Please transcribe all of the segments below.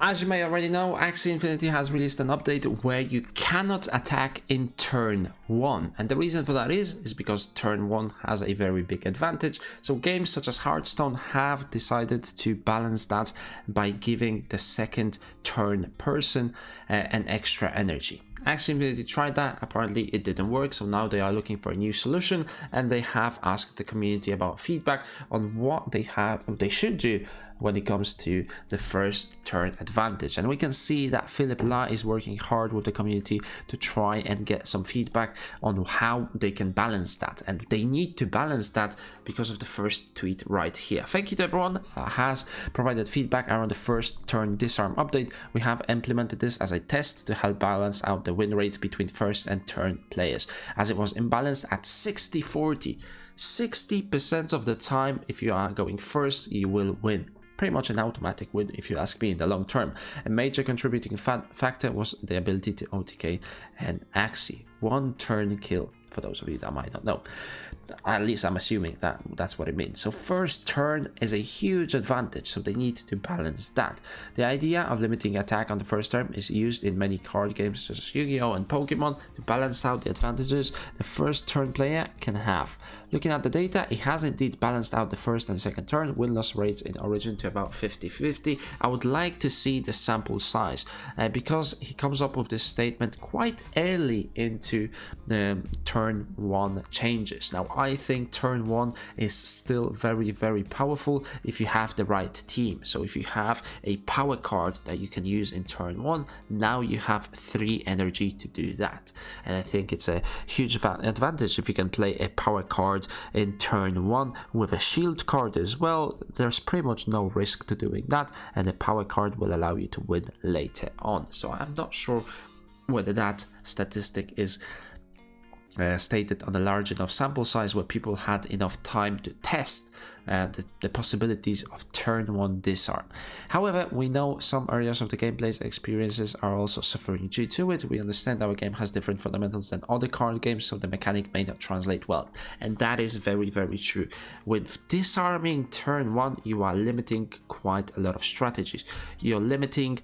As you may already know, Axie Infinity has released an update where you cannot attack in turn 1, and the reason for that is because turn 1 has a very big advantage. So games such as Hearthstone have decided to balance that by giving the second turn person an extra energy. Axie Infinity tried that, apparently it didn't work, so now they are looking for a new solution, and they have asked the community about feedback on what they should do when it comes to the first turn advantage. And we can see that Philip La is working hard with the community to try and get some feedback on how they can balance that, and they need to balance that because of the first tweet right here. Thank you to everyone that has provided feedback around the first turn disarm update. We have implemented this as a test to help balance out the win rate between first and turn players, as it was imbalanced at 60-40. 60% of the time, if you are going first, you will win. Pretty much an automatic win if you ask me in the long term. A major contributing factor was the ability to OTK and Axie. One turn kill, for those of you that might not know. At least I'm assuming that that's what it means. So first turn is a huge advantage, so they need to balance that. The idea of limiting attack on the first turn is used in many card games such as Yu-Gi-Oh! And Pokemon to balance out the advantages the first turn player can have. Looking at the data, it has indeed balanced out the first and second turn win-loss rates in Origin to about 50-50. I would like to see the sample size because he comes up with this statement quite early into the turn 1 changes. Now I think turn 1 is still very, very powerful if you have the right team. So if you have a power card that you can use in turn 1, now you have 3 energy to do that. And I think it's a huge advantage if you can play a power card in turn 1 with a shield card as well. There's pretty much no risk to doing that, and the power card will allow you to win later on. So I'm not sure whether that statistic is stated on a large enough sample size where people had enough time to test the possibilities of turn 1 disarm. However, we know some areas of the gameplay's experiences are also suffering due to it. We understand our game has different fundamentals than other card games, so the mechanic may not translate well, and that is very, very true. With disarming turn 1, you are limiting quite a lot of strategies. You're limiting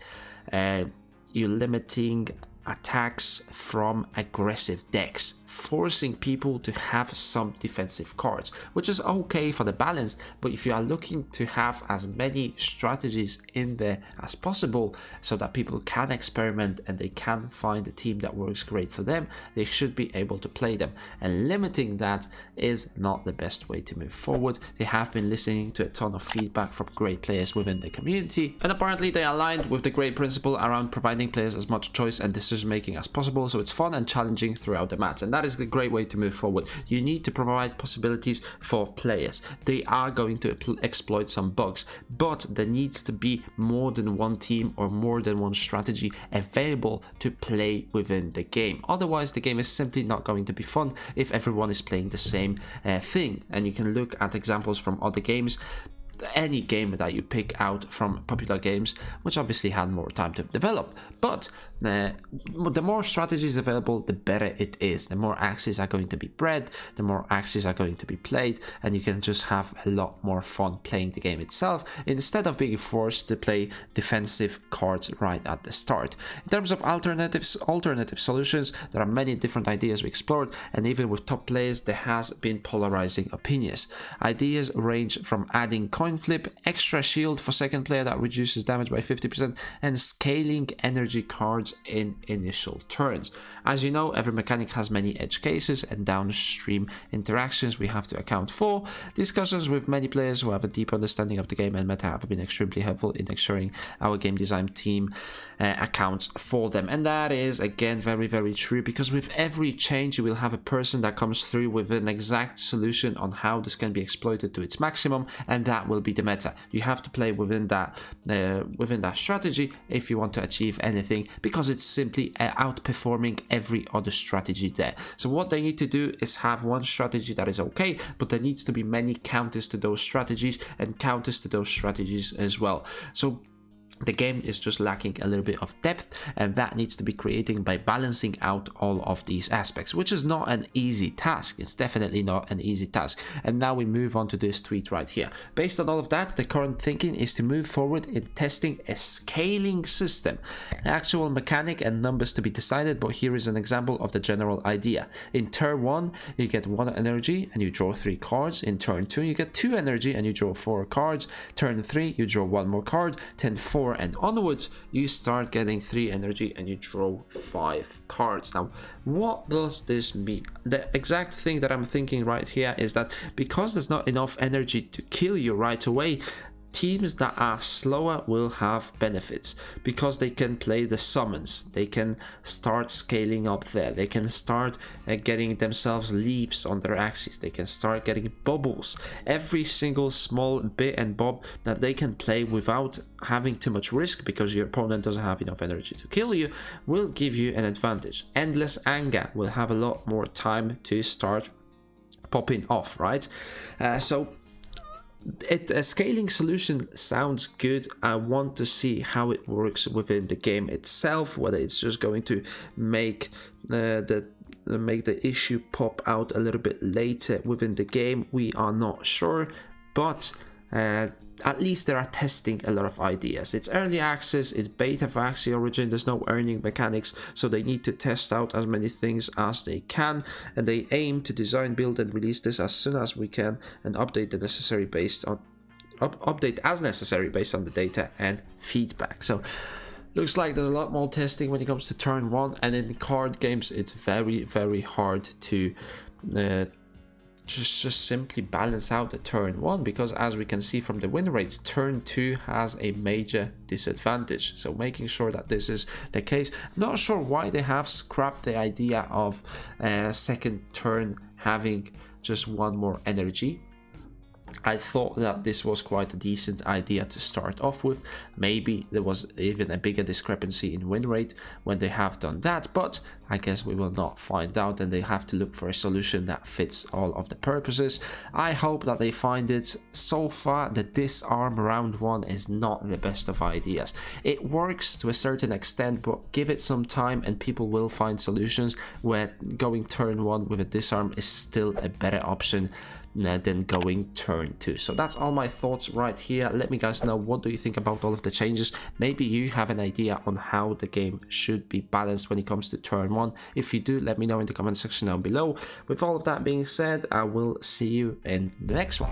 attacks from aggressive decks, forcing people to have some defensive cards, which is okay for the balance. But if you are looking to have as many strategies in there as possible so that people can experiment and they can find a team that works great for them, they should be able to play them, and limiting that is not the best way to move forward. They have been listening to a ton of feedback from great players within the community, and apparently they aligned with the great principle around providing players as much choice and decision making as possible, so it's fun and challenging throughout the match, and that is the great way to move forward. You need to provide possibilities for players. They are going to exploit some bugs, but there needs to be more than one team or more than one strategy available to play within the game. Otherwise, the game is simply not going to be fun if everyone is playing the same thing. And you can look at examples from other games. Any game that you pick out from popular games, which obviously had more time to develop, but the more strategies available, the better it is. The more Axies are going to be bred, the more Axies are going to be played, and you can just have a lot more fun playing the game itself instead of being forced to play defensive cards right at the start. In terms of alternative solutions, there are many different ideas we explored, and even with top players there has been polarizing opinions. Ideas range from adding coin flip, extra shield for second player that reduces damage by 50%, and scaling energy cards in initial turns. As you know, every mechanic has many edge cases and downstream interactions we have to account for. Discussions with many players who have a deep understanding of the game and meta have been extremely helpful in ensuring our game design team accounts for them. And that is again very, very true, because with every change you will have a person that comes through with an exact solution on how this can be exploited to its maximum, and that will be the meta. You have to play within that strategy if you want to achieve anything, because it's simply outperforming every other strategy there. So what they need to do is have one strategy that is okay, but there needs to be many counters to those strategies and counters to those strategies as well. So The game is just lacking a little bit of depth, and that needs to be created by balancing out all of these aspects, which is not an easy task. It's definitely not an easy task. And now we move on to this tweet right here. Based on all of that, the current thinking is to move forward in testing a scaling system. Actual mechanic and numbers to be decided, but here is an example of the general idea. In turn 1, you get 1 energy and you draw 3 cards. In turn 2, you get 2 energy and you draw 4 cards. Turn 3, you draw 1 more card. Turn 4 and onwards, you start getting 3 energy and you draw 5 cards. Now, what does this mean? The exact thing that I'm thinking right here is that because there's not enough energy to kill you right away, teams that are slower will have benefits because they can play the summons, they can start scaling up there, they can start getting themselves leaves on their Axies, they can start getting bubbles, every single small bit and bob that they can play without having too much risk because your opponent doesn't have enough energy to kill you will give you an advantage. Endless anger will have a lot more time to start popping off, right? So a scaling solution sounds good. I want to see how it works within the game itself, whether it's just going to make the issue pop out a little bit later within the game. We are not sure, but at least they are testing a lot of ideas. It's early access, it's beta for Axie Origin, there's no earning mechanics, so they need to test out as many things as they can, and they aim to design, build and release this as soon as we can and update the necessary based on update as necessary based on the data and feedback. So looks like there's a lot more testing when it comes to turn 1, and in card games it's very hard to just simply balance out the turn 1, because as we can see from the win rates, turn 2 has a major disadvantage. So making sure that this is the case. Not sure why they have scrapped the idea of second turn having just 1 more energy. I thought that this was quite a decent idea to start off with. Maybe there was even a bigger discrepancy in win rate when they have done that, but I guess we will not find out, and they have to look for a solution that fits all of the purposes. I hope that they find it. So far, the disarm round 1 is not the best of ideas. It works to a certain extent, but give it some time and people will find solutions where going turn 1 with a disarm is still a better option than going turn 2. So that's all my thoughts right here. Let me guys know, what do you think about all of the changes? Maybe you have an idea on how the game should be balanced when it comes to turn 1. If you do, let me know in the comment section down below. With all of that being said, I will see you in the next one.